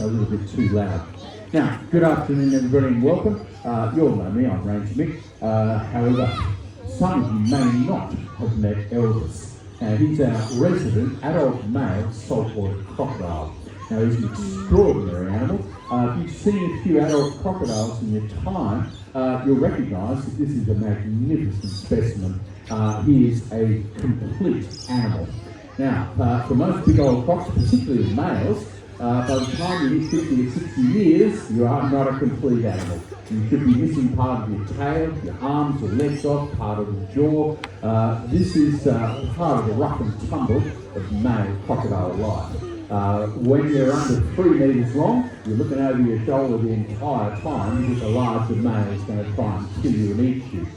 a little bit too loud. Now, good afternoon everybody and welcome. You all know me, I'm Ranger Mick. However, some of you may not have met Elvis. Now, he's our resident adult male saltwater crocodile. Now, he's an extraordinary animal. If you've seen a few adult crocodiles in your time, you'll recognise that this is a magnificent specimen. He is a complete animal. Now, for most big old crocs, particularly males, by the time you hit 50 or 60 years, you are not a complete animal. You could be missing part of your tail, your arms or legs off, part of the jaw. This is part of the rough and tumble of male crocodile life. When you're under 3 metres long, you're looking over your shoulder the entire time because the larger male is going to try and kill you and eat you.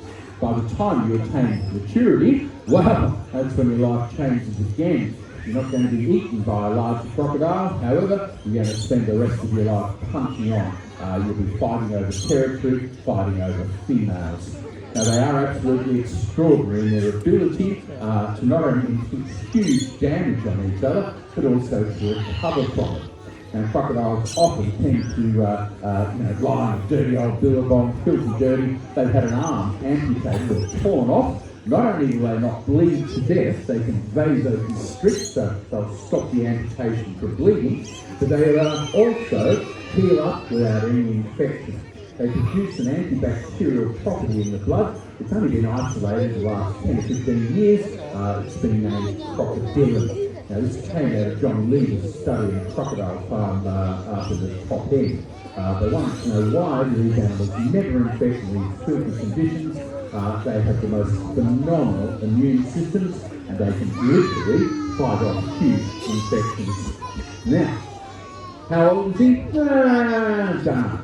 By the time you attain maturity, well, that's when your life changes again. You're not going to be eaten by a large crocodile. However, you're going to spend the rest of your life punching on. You'll be fighting over territory, fighting over females. Now, they are absolutely extraordinary in their ability to not only inflict huge damage on each other, but also to recover from it. And crocodiles often tend to lie in a dirty old billabong, filthy dirty. They've had an arm amputated or torn off. Not only will they not bleed to death, they can vasoconstrict, so they'll stop the amputation from bleeding, but they also heal up without any infection. They produce an antibacterial property in the blood. It's only been isolated the last 10 to 15 years. It's been named crocodile. Now, this came out of John Lever's study in crocodile farm after the top end. They wanted to know why these animals never infect in these filthy conditions. They have the most phenomenal immune systems and they can literally fight off huge infections. Now, how old is he? Don't know.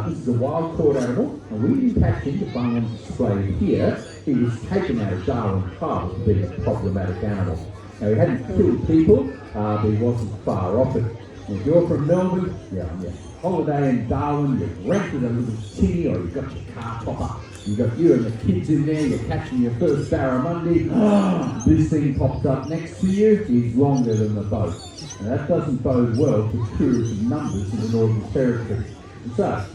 This is a wild caught animal, and we didn't catch him to put him on display here. He was taken out of Darwin Harbour to be a problematic animal. Now, he hadn't killed people, but he wasn't far off it. If you're from Melbourne, you're on your holiday in Darwin, you've rented a little tinny or you've got your car topper. You've got you and the kids in there, you're catching your first barramundi. This thing pops up next to you, is longer than the boat. Now that doesn't bode well for tourism numbers in the Northern Territory. So,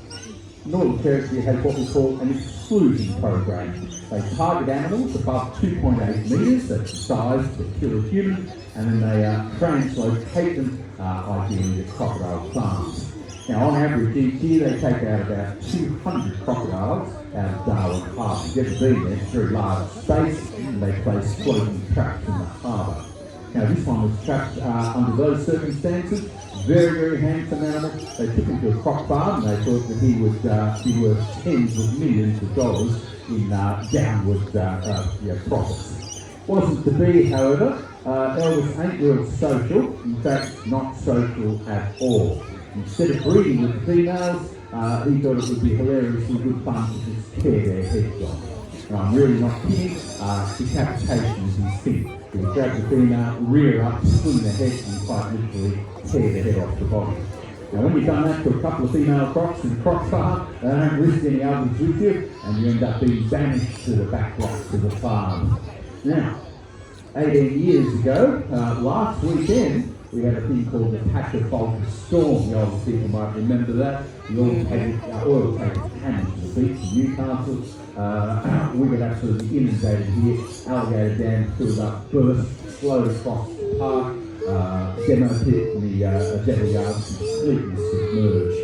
Northern Territory has what we call an exclusion program. They target animals above 2.8 metres, that's the size to kill a human, and then they translocate them, ideally to crocodile farms. Now, on average, each year they take out about 200 crocodiles out of Darwin Harbour. You've ever been there, it's a very large space, and they place floating traps in the harbour. Now, this one was trapped under those circumstances. Very, very handsome animal. They took him to a croc farm, and they thought that he would be worth tens of millions of dollars in downward profits. Wasn't to be, however. Elvis ain't real social. In fact, not social at all. Instead of breeding with the females, he thought it would be hilariously good fun to just tear their heads off. And I'm really not kidding, decapitation is his thing. He would grab the female, rear up, swing the head, and quite literally tear the head off the body. Now, when you've done that to a couple of female crocs in a croc farm, they don't risk any others with you, and you end up being banished to the back blocks of the farm. Now, 18 years ago, last weekend, we had a thing called the Volta Storm. The older people might remember that. The oil tankers came to the beach in Newcastle. We got absolutely inundated here. Alligator dam filled up, burst, flowed across the park. Demo pit and the demo yard was completely submerged.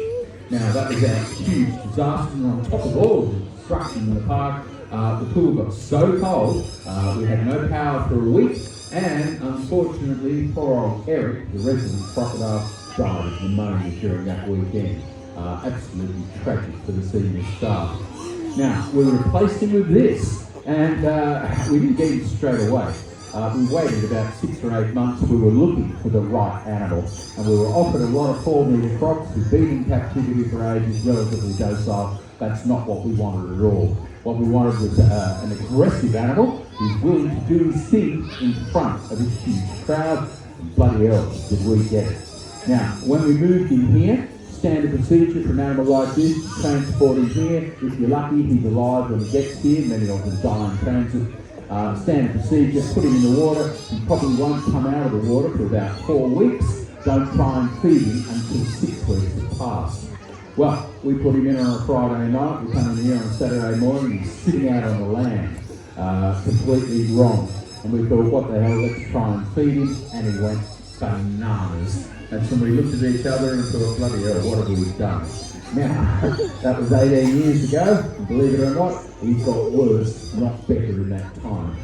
Now, that was a huge disaster, and on top of all the destruction in the park, the pool got so cold, we had no power for a week. And unfortunately, poor old Eric, the resident crocodile, died of pneumonia during that weekend. Absolutely tragic for the senior staff. Now, we replaced him with this, and we didn't get him straight away. We waited about 6 or 8 months. We were looking for the right animal, and we were offered a lot of 4-metre crocs who'd been in captivity for ages, relatively docile. That's not what we wanted at all. What we wanted was an aggressive animal who's willing to do his thing in front of his huge crowd. And bloody hell, did we get it. Now, when we moved him here, standard procedure for an animal like this, transport him here. If you're lucky, he's alive when he gets here. Many of them die in transit. Standard procedure, put him in the water. He probably won't come out of the water for about 4 weeks. don't try and feed him until 6 weeks have passed. Well, we put him in on a Friday night, we come in here on Saturday morning, he's sitting out on the land, completely wrong. And we thought, what the hell, let's try and feed him, and he went bananas. And so we looked at each other and thought, bloody hell, what have we done? Now, that was 18 years ago, and believe it or not, he's got worse, not better in that time.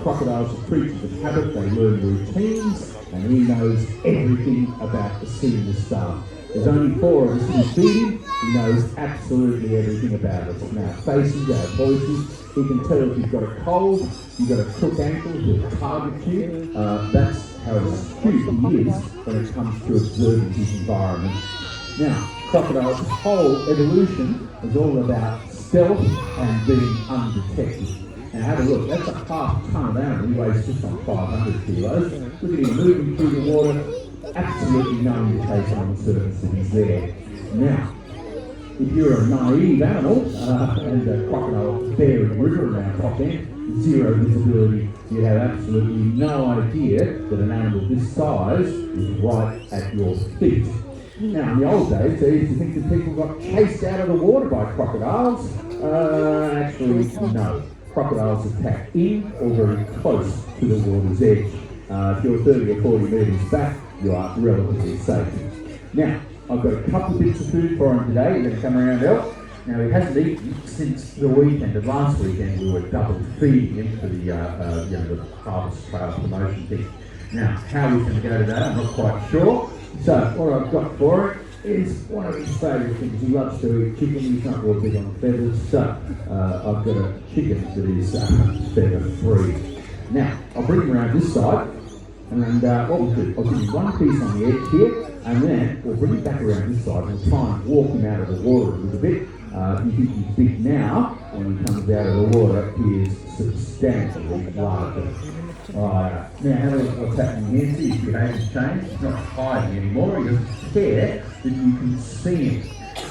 Crocodiles are creatures of habit, they learn routines, and he knows everything about the sea and the star. There's only 4 of us who feed him, he knows absolutely everything about us. From our faces, our voices, he can tell if you've got a cold, you've got a crook ankle, he'll target you. That's how astute he is when it comes to observing his environment. Now, crocodile's whole evolution is all about stealth and being undetected. Now have a look, that's a half ton of animal, he weighs just on 500 kilos. Look at him moving through the water, absolutely no indication on the surface that he's there. Now, if you're a naive animal, and a crocodile bearing river around top end, 0 visibility, you have absolutely no idea that an animal this size is right at your feet. Now, in the old days, they used to think that people got chased out of the water by crocodiles. Actually, no. Crocodiles attack in or very close to the water's edge. If you're 30 or 40 metres back, you are relatively safe. Now, I've got a couple of bits of food for him today. We're going to come around out. Now, he hasn't eaten since the weekend. And last weekend, we were double feeding him for the Harvest Trail promotion thing. Now, how he's going to go today, I'm not quite sure. So, what I've got for it is one of his favourite things. He loves to eat chicken. He's not real big on feathers. So, I've got a chicken that is feather-free. Now, I'll bring him around this side. And what we'll do, I'll give you one piece on the edge here, and then we'll bring it back around this side and we'll try and walk him out of the water a little bit. You think he's big now, when he comes out of the water, he is substantially larger. Alright, now have a look what's happening here. See his behaviour's changed. He's not hiding anymore. He doesn't care that you can see him.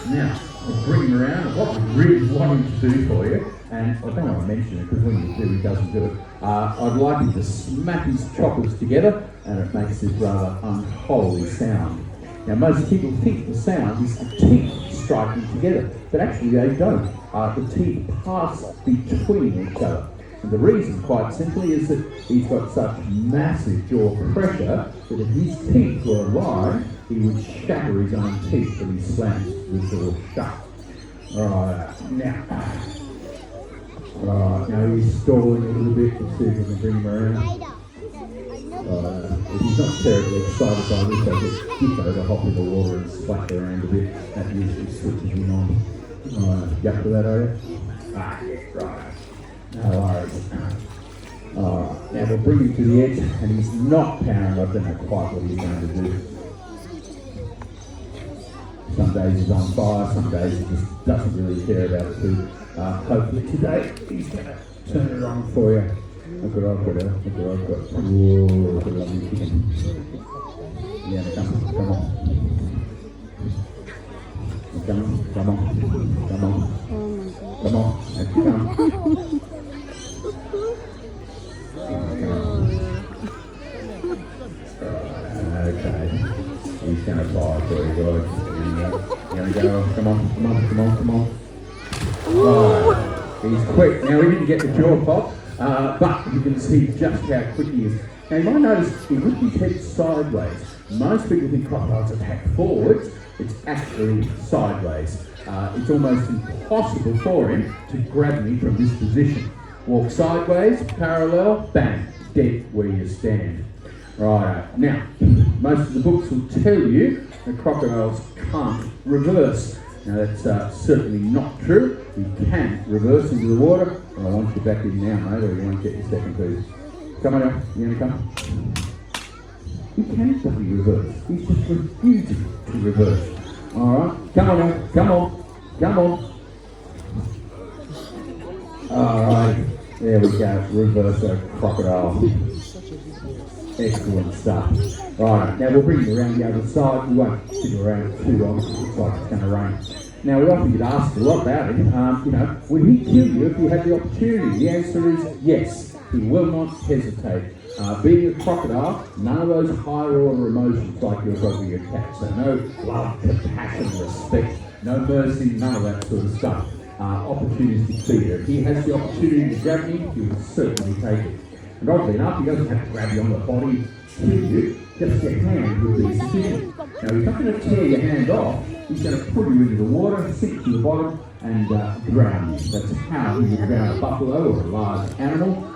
Now, we'll bring him around. What we really want him to do for you, and I don't want to mention it because when you do, he doesn't do it. I'd like him to smack his choppers together, and it makes this rather unholy sound. Now, most people think the sound is the teeth striking together, but actually they don't. The teeth pass between each other. And the reason, quite simply, is that he's got such massive jaw pressure that if his teeth were alive, he would shatter his own teeth when he slams the door shut. Now he's stalling a little bit. Let's see if we can bring him around. If he's not terribly excited by this, I just give over, hop in the water and splash around a bit. That usually switches him on. You up to that, are you? Right. No worries. Now we'll bring him to the edge, and he's not powering. I don't know quite what he's going to do. Some days he's on fire, some days he just doesn't really care about the food. Hopefully today he's going to turn it on for you. Look what I've got. Whoa, look at lovely chicken. Yeah, come on. Come on. Okay. He's going to fire for you guys. Here we go. Come on. He's quick. Now, he didn't get the jaw pop, but you can see just how quick he is. Now, you might notice he would be head sideways. Most people think crocodiles attack forwards. It's actually sideways. It's almost impossible for him to grab me from this position. Walk sideways, parallel, bang, dead where you stand. Right, now, most of the books will tell you that crocodiles can't reverse. Now that's certainly not true. You can reverse into the water, but I want you back in now, mate, or you won't get your second piece. Come on now, you going to come? He can bloody reverse. He's just refusing to reverse. Alright, come on now, come on. Alright, there we go, reverse a crocodile. Excellent stuff. Right, now we'll bring you around the other side. We won't sit around too long. It looks like it's going to rain. Now, we often get asked a lot about him. Would he kill you if you had the opportunity? The answer is yes. He will not hesitate. Being a crocodile, none of those higher order emotions like your dog or your cat. So no love, compassion, respect, no mercy, none of that sort of stuff. Opportunistic feeder. If he has the opportunity to grab me, he will certainly take it. And oddly enough, he doesn't have to grab you on the body, kill you, just your hand will be sufficient. Now he's not going to tear your hand off, he's going to pull you into the water, sink to the bottom, and drown you. That's how he would drown a buffalo or a large animal.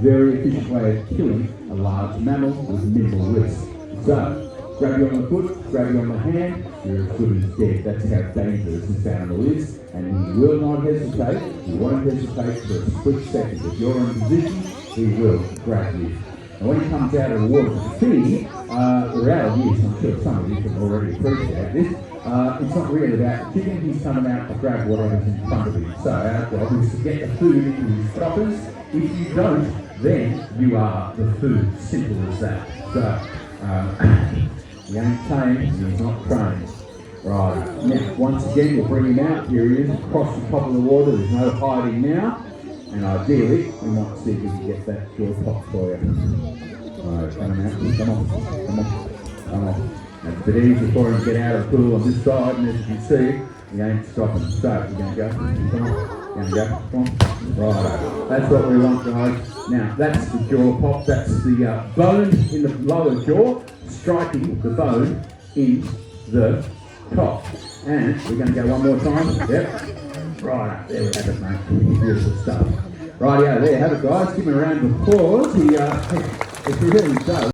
Very efficient way of killing a large mammal with minimal risk. So, grab you on the foot, grab you on the hand, you're as good as dead. That's how dangerous this animal is, and he will not hesitate. He won't hesitate for a split second. If you're in a position, he will grab you. And when he comes out of the water to feed, the reality is, I'm sure some of you can already appreciate this, it's not really about the chicken, he's coming out to grab whatever's in front of him. So our job is to get the food into his croppers. If you don't, then you are the food. Simple as that. So, he ain't tame, he's not trained. Right, now once again we'll bring him out. Here he is, across the top of the water, there's no hiding now. And ideally, we might see if we can get that jaw pop for you. Alright, coming out, come on. It's a bit easier for him to get out of the pool on this side, and as you can see, he ain't stopping. So, you're going to go, come on, Right, that's what we want, guys. Now, that's the jaw pop, that's the bone in the lower jaw, striking the bone in the top. And we're going to go one more time. Yep. Right, there we have it, mate. Beautiful stuff. Right, yeah, there you have it, guys. Give him a round of applause. He really does.